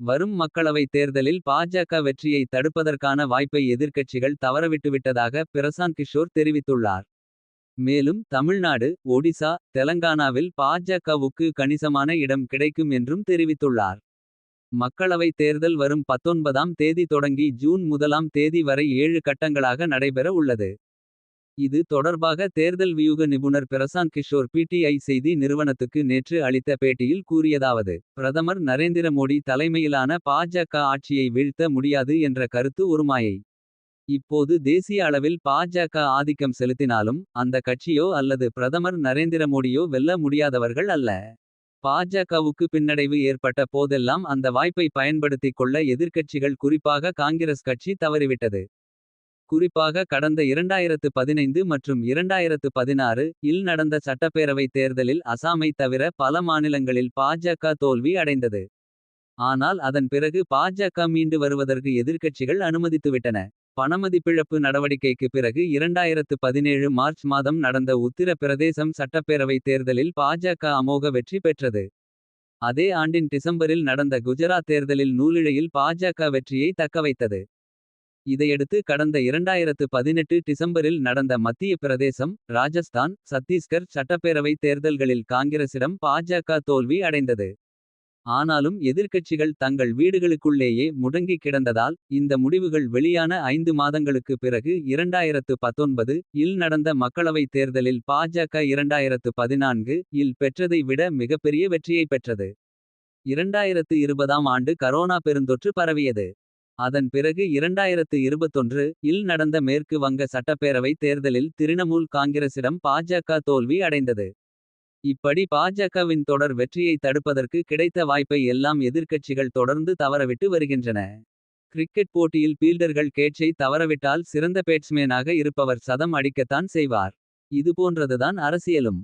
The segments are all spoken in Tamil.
வரும் மக்களவைத் தேர்தலில் பாஜக வெற்றியை தடுப்பதற்கான வாய்ப்பை எதிர்க்கட்சிகள் தவறவிட்டுவிட்டதாக பிரசாந்த் கிஷோர் தெரிவித்துள்ளார். மேலும் தமிழ்நாடு, ஒடிசா, தெலங்கானாவில் பாஜகவுக்கு கணிசமான இடம் கிடைக்கும் என்றும் தெரிவித்துள்ளார். மக்களவைத் தேர்தல் வரும் 19ஆம் தேதி தொடங்கி ஜூன் 1ஆம் தேதி வரை 7 கட்டங்களாக நடைபெற உள்ளது. இது தொடர்பாக தேர்தல் வியூக நிபுணர் பிரசாந்த் கிஷோர் பிடிஐ செய்தி நிறுவனத்துக்கு நேற்று அளித்த பேட்டியில் கூறியதாவது. பிரதமர் நரேந்திர மோடி தலைமையிலான பாஜக ஆட்சியை வீழ்த்த முடியாது என்ற கருத்து ஒரு மாயை. இப்போது தேசிய அளவில் பாஜக ஆதிக்கம் செலுத்தினாலும் அந்த கட்சியோ அல்லது பிரதமர் நரேந்திர மோடியோ வெல்ல முடியாதவர்கள் அல்ல. பாஜகவுக்கு பின்னடைவு ஏற்பட்ட போதெல்லாம் அந்த வாய்ப்பை பயன்படுத்திக் கொள்ள எதிர்க்கட்சிகள் குறிப்பாக காங்கிரஸ் கட்சி தவறிவிட்டது. குறிப்பாக கடந்த 2015 மற்றும் 2016 இல் நடந்த சட்டப்பேரவைத் தேர்தலில் அசாமை தவிர பல மாநிலங்களில் பாஜக தோல்வி அடைந்தது. ஆனால் அதன் பிறகு பாஜக மீண்டு வருவதற்கு எதிர்க்கட்சிகள் அனுமதித்துவிட்டன. பணமதிப்பிழப்பு நடவடிக்கைக்கு பிறகு 2017 மார்ச் மாதம் நடந்த உத்திர பிரதேசம் சட்டப்பேரவைத் தேர்தலில் பாஜக அமோக வெற்றி பெற்றது. அதே ஆண்டின் டிசம்பரில் நடந்த குஜராத் தேர்தலில் நூலிழையில் பாஜக வெற்றியை தக்கவைத்தது. இதையடுத்து கடந்த 2018 டிசம்பரில் நடந்த மத்திய பிரதேசம், ராஜஸ்தான், சத்தீஸ்கர் சட்டப்பேரவை தேர்தல்களில் காங்கிரசிடம் பாஜக தோல்வி அடைந்தது. ஆனாலும் எதிர்க்கட்சிகள் தங்கள் வீடுகளுக்குள்ளேயே முடங்கி கிடந்ததால் இந்த முடிவுகள் வெளியான 5 மாதங்களுக்கு பிறகு 2019 இல் நடந்த மக்களவைத் தேர்தலில் பாஜக 2014 இல் பெற்றதை விட மிகப்பெரிய வெற்றியை பெற்றது. 2020ஆம் ஆண்டு கரோனா பெருந்தொற்று பரவியது. அதன் பிறகு 2021 இல் நடந்த மேற்கு வங்க சட்டப்பேரவை தேர்தலில் திரிணமூல் காங்கிரசிடம் பாஜக தோல்வி அடைந்தது. இப்படி பாஜகவின் தொடர் வெற்றியை தடுப்பதற்கு கிடைத்த வாய்ப்பை எல்லாம் எதிர்க்கட்சிகள் தொடர்ந்து தவறவிட்டு வருகின்றன. கிரிக்கெட் போட்டியில் பீல்டர்கள் கேட்சை தவறவிட்டால் சிறந்த பேட்ஸ்மேனாக இருப்பவர் சதம் அடிக்கத்தான் செய்வார். இதுபோன்றதுதான் அரசியலும்.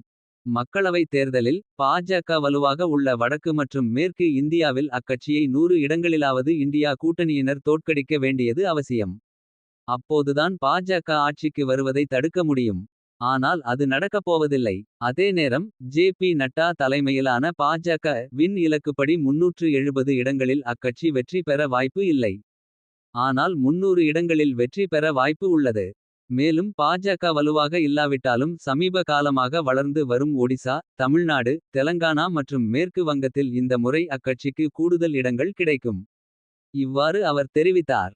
மக்களவைத் தேர்தலில் பாஜக வலுவாக உள்ள வடக்கு மற்றும் மேற்கு இந்தியாவில் அக்கட்சியை 100 இடங்களிலாவது இந்தியா கூட்டணியினர் தோற்கடிக்க வேண்டியது அவசியம். அப்போதுதான் பாஜக ஆட்சிக்கு வருவதை தடுக்க முடியும். ஆனால் அது நடக்கப்போவதில்லை. அதே நேரம் ஜே.பி. நட்டா தலைமையிலான பாஜக வின் இலக்குப்படி 370 இடங்களில் அக்கட்சி வெற்றி பெற வாய்ப்பு இல்லை. ஆனால் 300 இடங்களில் வெற்றி பெற வாய்ப்பு உள்ளது. மேலும் பாஜக வலுவாக இல்லாவிட்டாலும் சமீப காலமாக வளர்ந்து வரும் ஒடிசா, தமிழ்நாடு, தெலங்கானா மற்றும் மேற்கு வங்கத்தில் இந்த முறை அக்கட்சிக்கு கூடுதல் இடங்கள் கிடைக்கும். இவ்வாறு அவர் தெரிவித்தார்.